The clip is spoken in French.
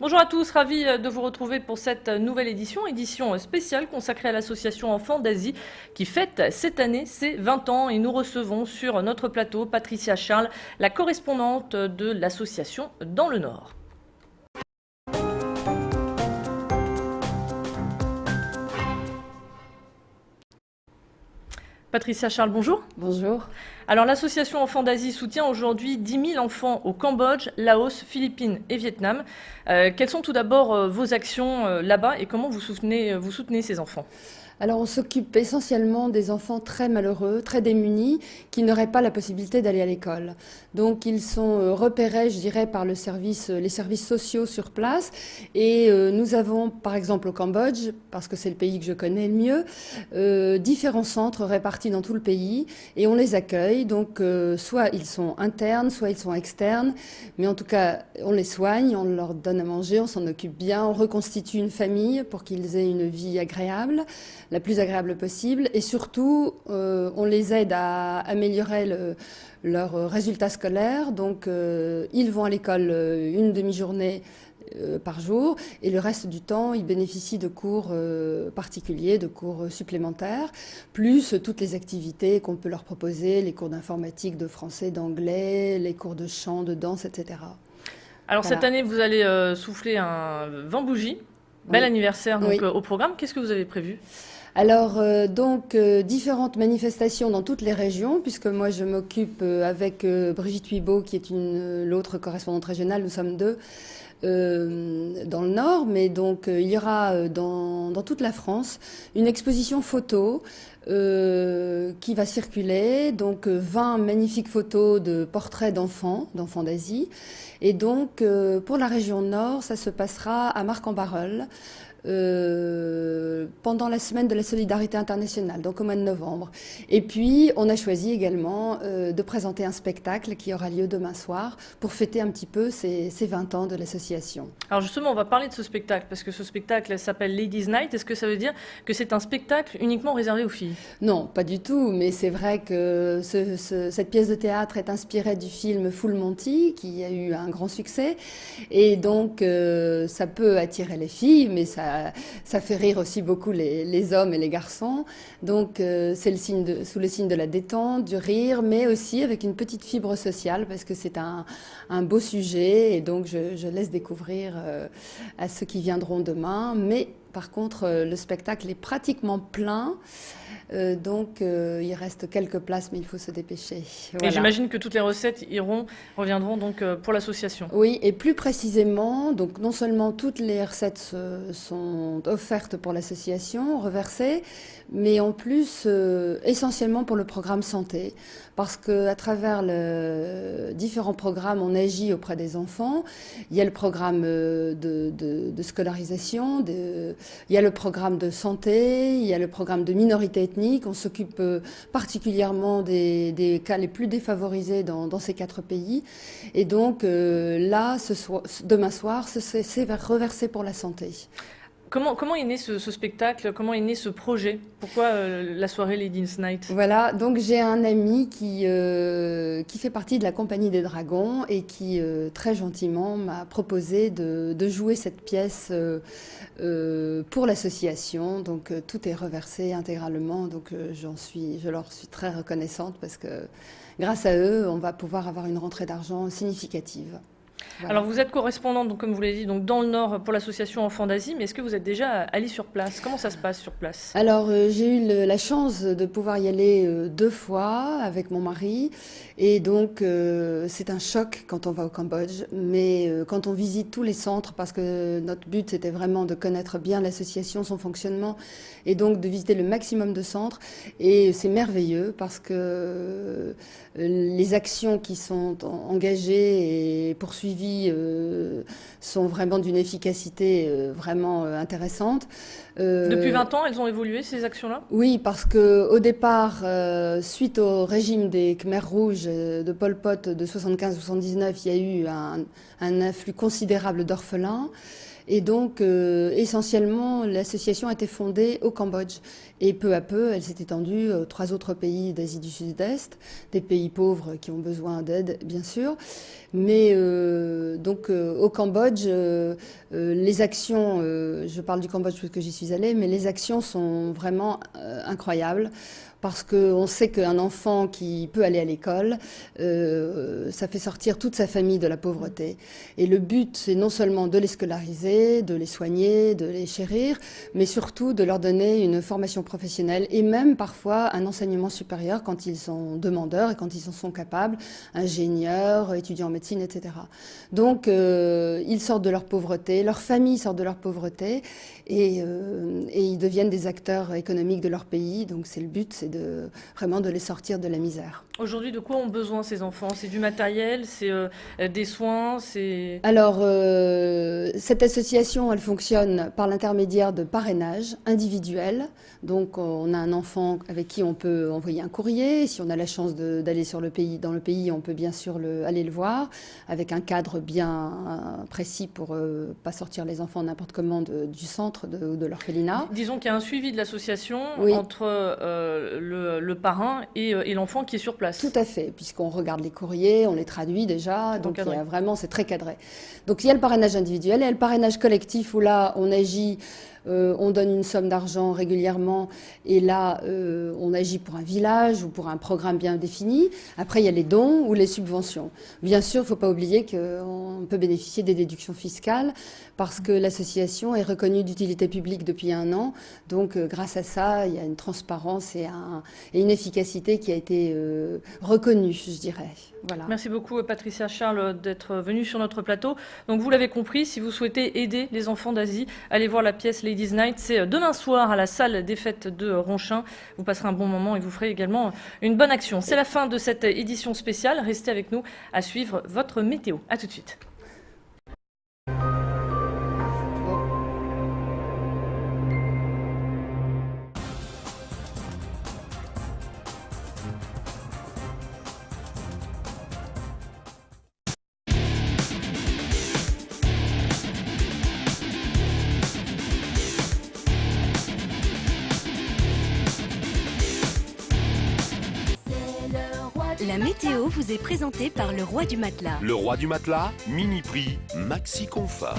Bonjour à tous, ravi de vous retrouver pour cette nouvelle édition spéciale consacrée à l'association Enfants d'Asie qui fête cette année ses 20 ans et nous recevons sur notre plateau Patricia Charles, la correspondante de l'association dans le Nord. Patricia Charles, bonjour. Bonjour. Alors l'association Enfants d'Asie soutient aujourd'hui 10 000 enfants au Cambodge, Laos, Philippines et Vietnam. Quelles sont tout d'abord vos actions là-bas et comment vous soutenez ces enfants ? Alors on s'occupe essentiellement des enfants très malheureux, très démunis, qui n'auraient pas la possibilité d'aller à l'école. Donc ils sont repérés, je dirais, par les services sociaux sur place. Et nous avons, par exemple au Cambodge, parce que c'est le pays que je connais le mieux, différents centres répartis dans tout le pays et on les accueille. Donc soit ils sont internes, soit ils sont externes. Mais en tout cas, on les soigne, on leur donne à manger, on s'en occupe bien, on reconstitue une famille pour qu'ils aient une vie agréable, la plus agréable possible, et surtout on les aide à améliorer leurs résultats scolaires. Donc ils vont à l'école une demi-journée par jour et le reste du temps ils bénéficient de cours particuliers, de cours supplémentaires, plus toutes les activités qu'on peut leur proposer, les cours d'informatique, de français, d'anglais, les cours de chant, de danse, etc. Alors Voilà. cette année vous allez souffler un 20 bougies, bel Oui. anniversaire donc, Oui. au programme, qu'est-ce que vous avez prévu ? Alors, différentes manifestations dans toutes les régions, puisque moi je m'occupe avec Brigitte Huibaud, qui est l'autre correspondante régionale, nous sommes deux, dans le Nord, mais donc il y aura dans toute la France une exposition photo qui va circuler, donc 20 magnifiques photos de portraits d'enfants d'Asie. Et donc pour la région Nord, ça se passera à Marc-en-Barœul. Pendant la semaine de la solidarité internationale, donc au mois de novembre. Et puis, on a choisi également de présenter un spectacle qui aura lieu demain soir pour fêter un petit peu ces 20 ans de l'association. Alors justement, on va parler de ce spectacle, parce que ce spectacle s'appelle Ladies Night. Est-ce que ça veut dire que c'est un spectacle uniquement réservé aux filles ? Non, pas du tout, mais c'est vrai que cette pièce de théâtre est inspirée du film Full Monty, qui a eu un grand succès. Et donc, ça peut attirer les filles, mais ça fait rire aussi beaucoup les hommes et les garçons. Donc c'est sous le signe de la détente, du rire, mais aussi avec une petite fibre sociale, parce que c'est un beau sujet. Et donc je laisse découvrir à ceux qui viendront demain. Mais par contre, le spectacle est pratiquement plein. Donc il reste quelques places, mais il faut se dépêcher. Voilà. Et j'imagine que toutes les recettes reviendront donc pour l'association. Oui, et plus précisément, donc non seulement toutes les recettes sont offertes pour l'association, reversées, mais en plus essentiellement pour le programme santé, parce qu'à travers différents programmes, on agit auprès des enfants. Il y a le programme de scolarisation, il y a le programme de santé, il y a le programme de minorité ethnique. On s'occupe particulièrement des cas les plus défavorisés dans ces 4 pays. Et donc là, demain soir, c'est reversé pour la santé. Comment est né ce spectacle ? Comment est né ce projet ? Pourquoi la soirée Ladies Night ? Voilà, donc j'ai un ami qui fait partie de la Compagnie des Dragons et qui très gentiment m'a proposé de jouer cette pièce pour l'association. Donc tout est reversé intégralement, donc je leur suis très reconnaissante parce que grâce à eux, on va pouvoir avoir une rentrée d'argent significative. Voilà. Alors vous êtes correspondante, donc, comme vous l'avez dit, donc, dans le Nord pour l'association Enfants d'Asie, mais est-ce que vous êtes déjà allée sur place ? Comment ça se passe sur place ? Alors j'ai eu la chance de pouvoir y aller 2 fois avec mon mari et donc c'est un choc quand on va au Cambodge, mais quand on visite tous les centres, parce que notre but c'était vraiment de connaître bien l'association, son fonctionnement et donc de visiter le maximum de centres, et c'est merveilleux parce que les actions qui sont engagées et poursuivies sont vraiment d'une efficacité vraiment intéressante. Depuis 20 ans, elles ont évolué, ces actions-là ? Oui, parce qu'au départ, suite au régime des Khmers rouges de Pol Pot de 75-79, il y a eu un afflux considérable d'orphelins. Et donc, essentiellement, l'association a été fondée au Cambodge. Et peu à peu, elle s'est étendue aux 3 autres pays d'Asie du Sud-Est, des pays pauvres qui ont besoin d'aide, bien sûr. Mais au Cambodge, les actions, je parle du Cambodge parce que j'y suis allée, mais les actions sont vraiment incroyables. Parce qu'on sait qu'un enfant qui peut aller à l'école, ça fait sortir toute sa famille de la pauvreté. Et le but, c'est non seulement de les scolariser, de les soigner, de les chérir, mais surtout de leur donner une formation professionnelle et même parfois un enseignement supérieur quand ils sont demandeurs et quand ils en sont capables, ingénieurs, étudiants en médecine, etc. Donc, ils sortent de leur pauvreté, leur famille sort de leur pauvreté et ils deviennent des acteurs économiques de leur pays. Donc, c'est le but, c'est vraiment de les sortir de la misère. Aujourd'hui, de quoi ont besoin ces enfants? C'est du matériel, c'est des soins, c'est... Alors, cette association, elle fonctionne par l'intermédiaire de parrainage individuel. Donc, on a un enfant avec qui on peut envoyer un courrier. Si on a la chance d'aller dans le pays, on peut bien sûr aller le voir, avec un cadre bien précis pour pas sortir les enfants n'importe comment du centre ou de l'orphelinat. Disons qu'il y a un suivi de l'association Oui. entre le parrain et l'enfant qui est sur place. Tout à fait, puisqu'on regarde les courriers, on les traduit déjà, donc il y a vraiment, c'est très cadré. Donc il y a le parrainage individuel et le parrainage collectif où là on agit, on donne une somme d'argent régulièrement et là on agit pour un village ou pour un programme bien défini. Après il y a les dons ou les subventions. Bien sûr, il ne faut pas oublier qu'on peut bénéficier des déductions fiscales parce que l'association est reconnue d'utilité publique depuis 1 an. Donc grâce à ça, il y a une transparence et une efficacité qui a été reconnue, je dirais. Voilà. Merci beaucoup Patricia Charles d'être venue sur notre plateau. Donc vous l'avez compris, si vous souhaitez aider les enfants d'Asie, allez voir la pièce Ladies Night. C'est demain soir à la salle des fêtes de Ronchin. Vous passerez un bon moment et vous ferez également une bonne action. C'est la fin de cette édition spéciale. Restez avec nous à suivre votre météo. À tout de suite. La météo vous est présentée par le Roi du Matelas. Le Roi du Matelas, mini prix, maxi confort.